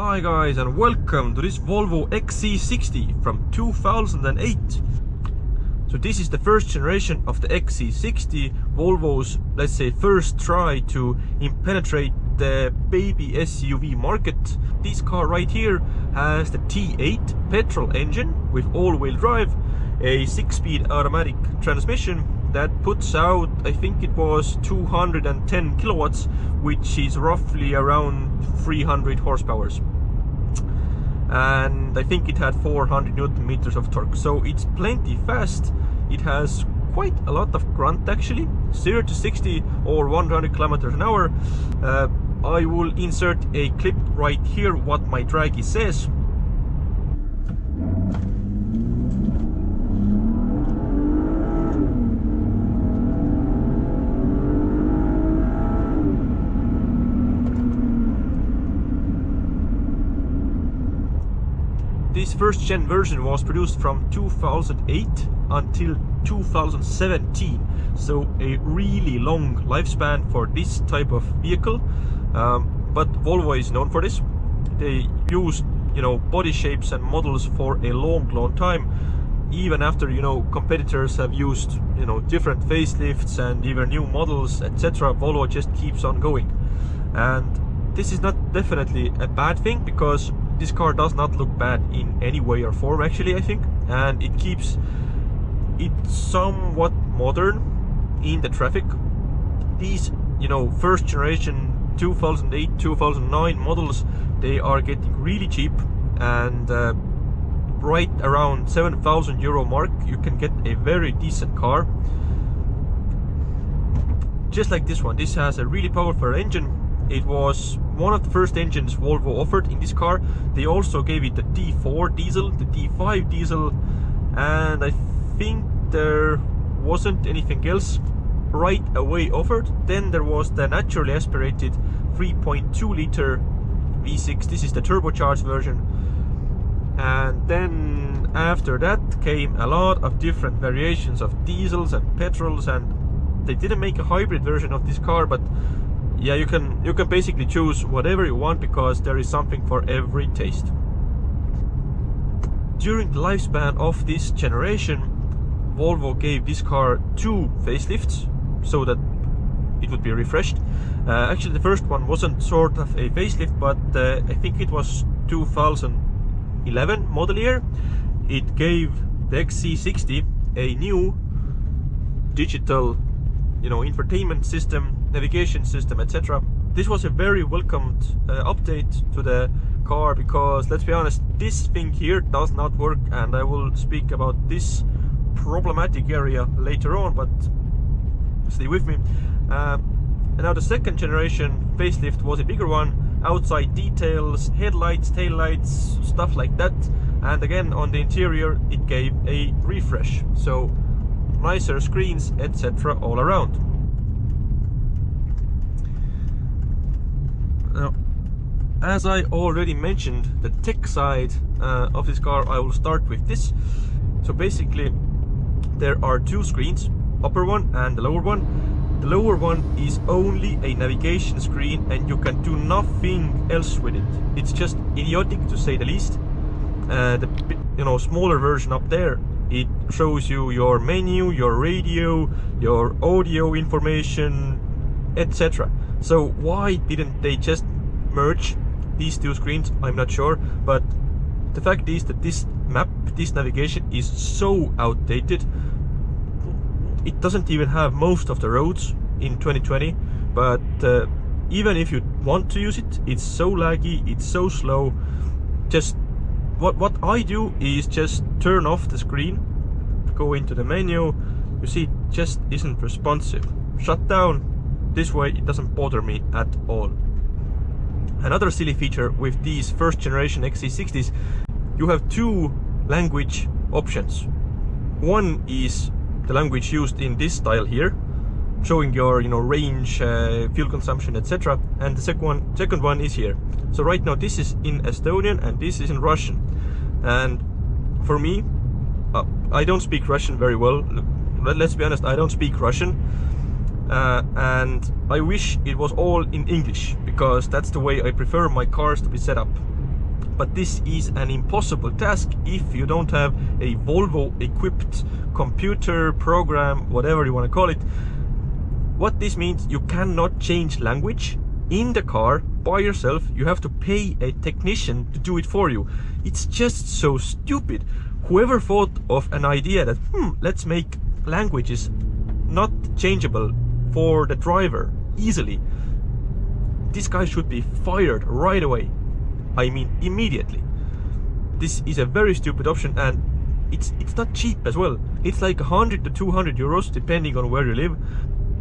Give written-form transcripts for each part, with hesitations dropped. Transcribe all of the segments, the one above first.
Hi guys, and welcome to this Volvo XC60 from 2008. So this is the first generation of the XC60, Volvo's, let's say, first try to penetrate the baby SUV market. This car right here has the T8 petrol engine with all-wheel drive, a 6-speed automatic transmission that puts out, I think it was 210 kilowatts, which is roughly around 300 horsepower. And I think it had 400 Newton meters of torque, so it's plenty fast. It has quite a lot of grunt actually, 0 to 60 or 100 kilometers an hour. I will insert a clip right here what my draggy says. This first gen version was produced from 2008 until 2017, so a really long lifespan for this type of vehicle. But Volvo is known for this. They used, body shapes and models for a long time, even after, competitors have used, different facelifts and even new models, etc. Volvo just keeps on going, and this is not definitely a bad thing, because this car does not look bad in any way or form actually, I think, and it keeps it somewhat modern in the traffic. These, first generation 2008, 2009 models, they are getting really cheap, and right around €7,000 mark you can get a very decent car. Just like this one, this has a really powerful engine. It was one of the first engines Volvo offered in this car. They also gave it the D4 diesel, the D5 diesel, and I think there wasn't anything else right away offered. Then there was the naturally aspirated 3.2 liter V6. This is the turbocharged version. And then after that came a lot of different variations of diesels and petrols, and they didn't make a hybrid version of this car, but yeah, you can basically choose whatever you want, because there is something for every taste. During the lifespan of this generation, Volvo gave this car 2 facelifts so that it would be refreshed. Actually, the first one wasn't sort of a facelift, but I think it was 2011 model year. It gave the XC60 a new digital, infotainment system, navigation system, etc. This was a very welcomed update to the car, because let's be honest, this thing here does not work, and I will speak about this problematic area later on, but stay with me. And now the second generation facelift was a bigger one, outside details, headlights, taillights, stuff like that, and again on the interior it gave a refresh, so nicer screens, etc. all around. Now, as I already mentioned, the tech side of this car, I will start with this. So basically there are 2 screens, upper one and the lower one. The lower one is only a navigation screen, and you can do nothing else with it. It's just idiotic, to say the least. The smaller version up there, it shows you your menu, your radio, your audio information, etc. So why didn't they just merge these 2 screens? I'm not sure, but the fact is that this map, this navigation is so outdated. It doesn't even have most of the roads in 2020, but even if you want to use it, it's so laggy, it's so slow. Just what I do is just turn off the screen, go into the menu, you see it just isn't responsive. Shut down. This way it doesn't bother me at all. Another silly feature with these first generation XC60s, you have 2 language options. One is the language used in this style here, showing your range, fuel consumption, etc. And the second one is here. So right now this is in Estonian and this is in Russian. And for me, I don't speak Russian very well. Let's be honest, I don't speak Russian. And I wish it was all in English, because that's the way I prefer my cars to be set up. but this is an impossible task if you don't have a Volvo equipped computer program, whatever you want to call it. What this means, you cannot change language in the car by yourself. You have to pay a technician to do it for you. It's just so stupid. Whoever thought of an idea that let's make languages not changeable for the driver easily, this guy should be fired right away. I mean immediately. This is a very stupid option, and it's not cheap as well. It's like 100 to 200 euros depending on where you live.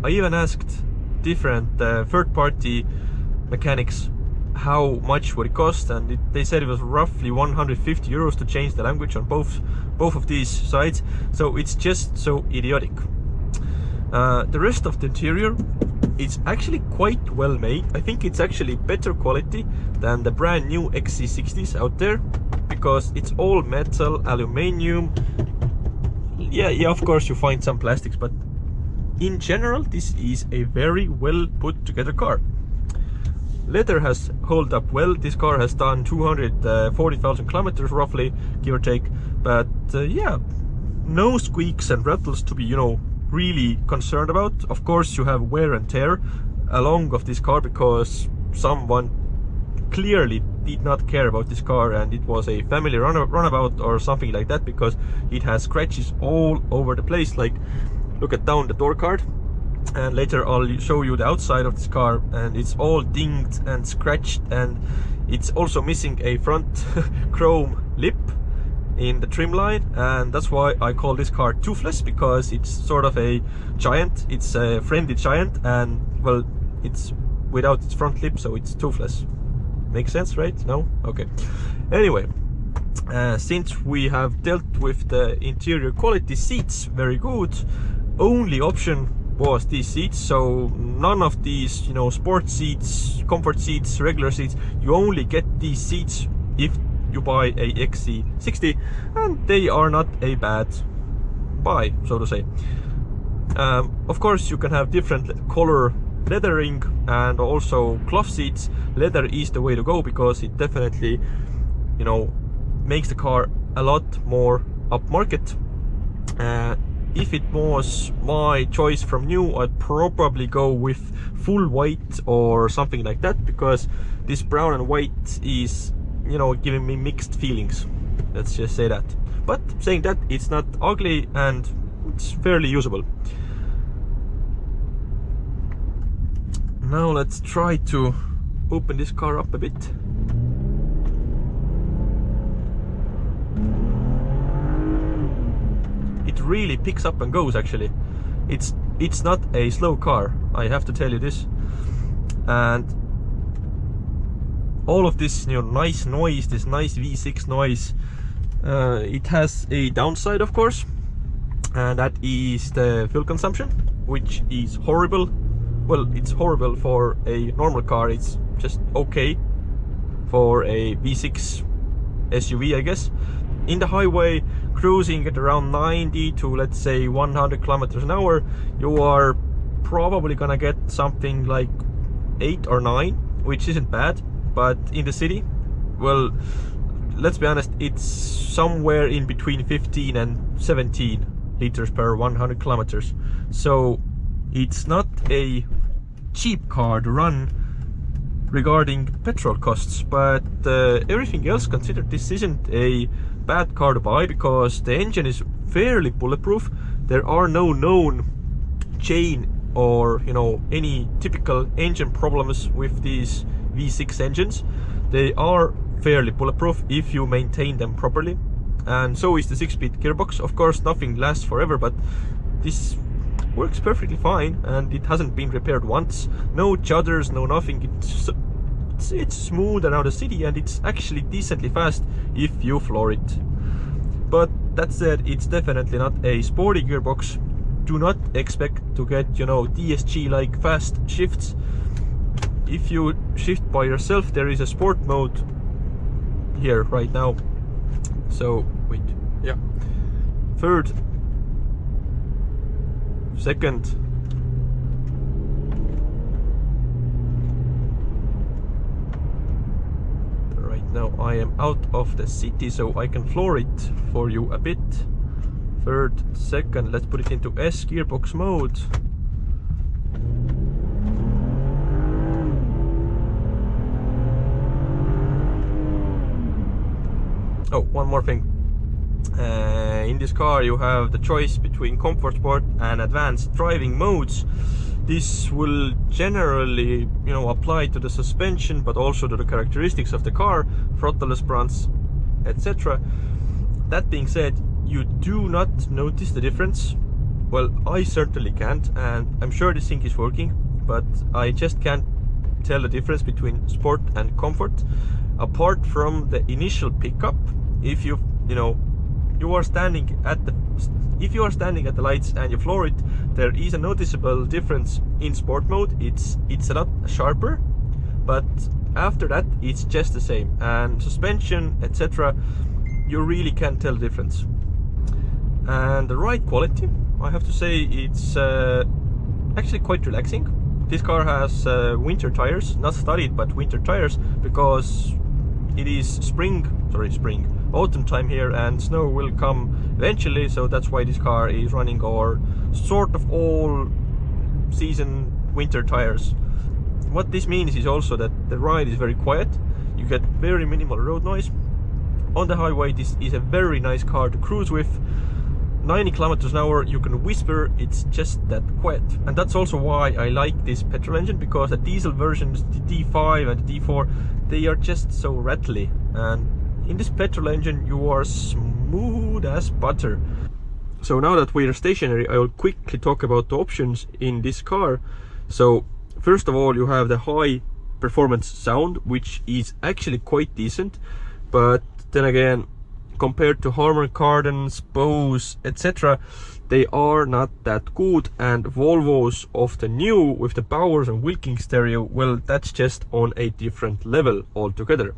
I even asked different third-party mechanics how much would it cost, and they said it was roughly 150 euros to change the language on both of these sides. So it's just so idiotic. The rest of the interior, it's actually quite well made. I think it's actually better quality than the brand new XC60s out there, because it's all metal, aluminium. Yeah, of course you find some plastics, but in general this is a very well put together car. Leather has held up well. This car has done 240,000 kilometers roughly, give or take, but yeah, no squeaks and rattles to be, you know, really concerned about. Of course you have wear and tear along of this car, because someone clearly did not care about this car and it was a family runabout or something like that, because it has scratches all over the place. Like, look at down the door card, and later I'll show you the outside of this car, and it's all dinged and scratched, and it's also missing a front chrome lip in the trim line, and that's why I call this car toothless, because it's sort of a giant. It's a friendly giant, and well, it's without its front lip, so it's toothless. Makes sense, right? No? Okay. Anyway, since we have dealt with the interior quality, seats very good. Only option was these seats, so none of these, you know, sport seats, comfort seats, regular seats. You only get these seats if you buy a XC60, and they are not a bad buy, so to say. Of course you can have different color leathering and also cloth seats. Leather is the way to go, because it definitely, you know, makes the car a lot more upmarket. If it was my choice from new, I'd probably go with full white or something like that, because this brown and white is, you know, giving me mixed feelings. Let's just say that. But saying that, it's not ugly and it's fairly usable. Now let's try to open this car up a bit. It really picks up and goes, actually. It's not a slow car, I have to tell you this. And all of this, you know, nice noise, this nice V6 noise, it has a downside, of course, and that is the fuel consumption, which is horrible. Well, it's horrible for a normal car. It's just okay for a V6 SUV, I guess. In the highway, cruising at around 90 to, let's say, 100 kilometers an hour, you are probably gonna get something like 8 or 9, which isn't bad. But in the city, well, let's be honest, it's somewhere in between 15 and 17 liters per 100 kilometers. So it's not a cheap car to run regarding petrol costs, but everything else considered, this isn't a bad car to buy, because the engine is fairly bulletproof. There are no known chain or, you know, any typical engine problems with these V6 engines. They are fairly bulletproof if you maintain them properly, and so is the 6-speed gearbox. Of course, nothing lasts forever, but this works perfectly fine, and it hasn't been repaired once. No judders, no nothing. It's smooth around the city, and it's actually decently fast if you floor it. But that said, it's definitely not a sporty gearbox. Do not expect to get, you know, DSG like fast shifts. If you shift by yourself, there is a sport mode here right now. So wait, yeah, third, second, right Now I am out of the city, so I can floor it for you a bit. Third, second, let's put it into S gearbox mode. Oh, one more thing. In this car you have the choice between comfort, sport and advanced driving modes. This will generally, apply to the suspension, but also to the characteristics of the car, throttle response, etc. That being said, you do not notice the difference. Well, I certainly can't, and I'm sure this thing is working, but I just can't tell the difference between sport and comfort. Apart from the initial pickup, if you are standing at the lights and you floor it, there is a noticeable difference in sport mode. It's a lot sharper, but after that it's just the same. And suspension, etc., you really can't tell the difference. And the ride quality, I have to say, it's actually quite relaxing. This car has winter tires, not studded, but winter tires, because it is autumn time here, and snow will come eventually, so that's why this car is running our sort of all season winter tires. What this means is also that the ride is very quiet. You get very minimal road noise. On the highway, this is a very nice car to cruise with. 90 kilometers an hour, you can whisper, it's just that quiet. And that's also why I like this petrol engine, because the diesel versions, the D5 and the D4, they are just so rattly. And in this petrol engine, you are smooth as butter. So now that we are stationary, I will quickly talk about the options in this car. So first of all, you have the high performance sound, which is actually quite decent, but then again, compared to Harman Kardon's, Bose, etc., they are not that good. And Volvos of the new, with the Bowers and Wilkins stereo, well, that's just on a different level altogether.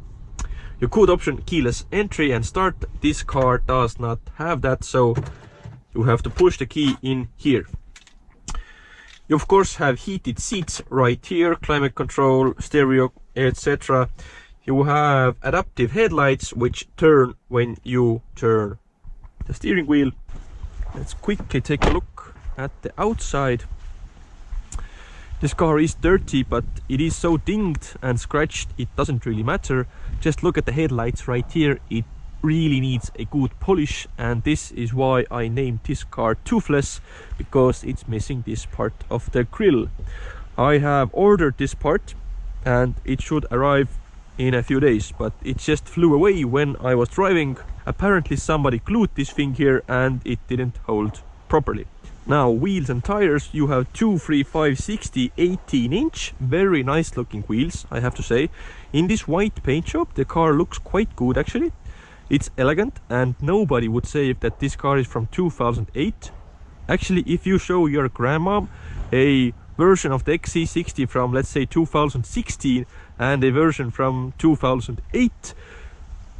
You could option keyless entry and start. This car does not have that, so you have to push the key in here. You of course have heated seats right here, climate control, stereo, etc. You have adaptive headlights, which turn when you turn the steering wheel. Let's quickly take a look at the outside. This car is dirty, but it is so dinged and scratched, it doesn't really matter. Just look at the headlights right here. It really needs a good polish, and this is why I named this car Toothless, because it's missing this part of the grille. I have ordered this part and it should arrive in a few days, but it just flew away when I was driving. Apparently somebody glued this thing here and it didn't hold properly. Now, wheels and tires, you have 235/60 18-inch, very nice looking wheels, I have to say. In this white paint job, the car looks quite good actually. It's elegant, and nobody would say that this car is from 2008. Actually, if you show your grandma a version of the XC60 from, let's say, 2016 and a version from 2008,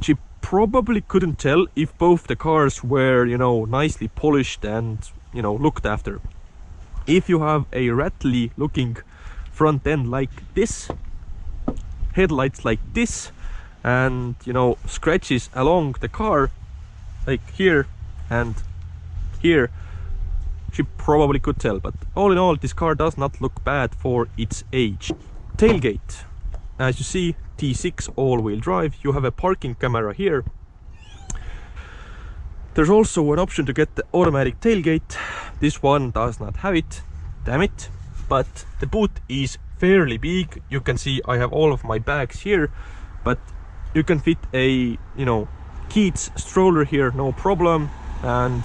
she probably couldn't tell if both the cars were, nicely polished and, looked after. If you have a rattly looking front end like this, headlights like this, and scratches along the car like here and here, she probably could tell. But all in all, this car does not look bad for its age. Tailgate, as you see, T6 all-wheel drive. You have a parking camera here. There's also an option to get the automatic tailgate. This one does not have it, damn it. But the boot is fairly big. You can see I have all of my bags here, but you can fit a Keats stroller here, no problem. And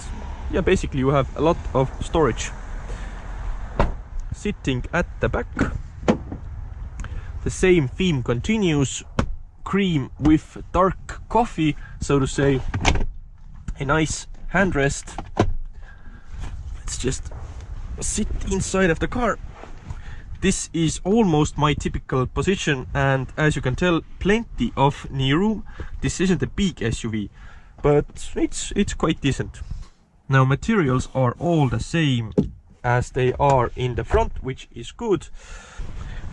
yeah, basically you have a lot of storage. Sitting at the back, the same theme continues. Cream with dark coffee, so to say. A nice handrest. Let's just sit inside of the car. This is almost my typical position, and as you can tell, plenty of knee room. This isn't a big SUV, but it's quite decent. Now, materials are all the same as they are in the front, which is good.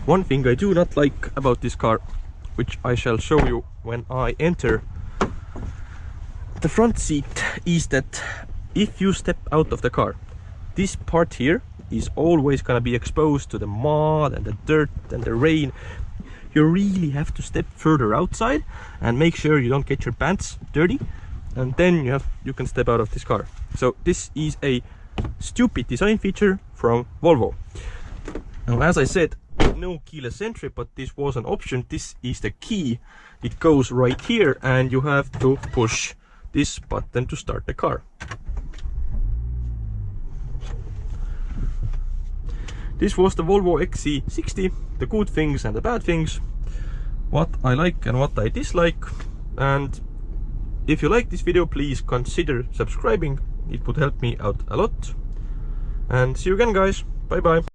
One thing I do not like about this car, which I shall show you when I enter the front seat, is that if you step out of the car, this part here is always gonna be exposed to the mud and the dirt and the rain. You really have to step further outside and make sure you don't get your pants dirty, and then you can step out of this car. So this is a stupid design feature from Volvo. Now, as I said, no keyless entry, but this was an option. This is the key. It goes right here, and you have to push this button to start the car. This was the Volvo XC60, the good things and the bad things, what I like and what I dislike. And if you like this video, please consider subscribing. It would help me out a lot. And see you again, guys. Bye bye.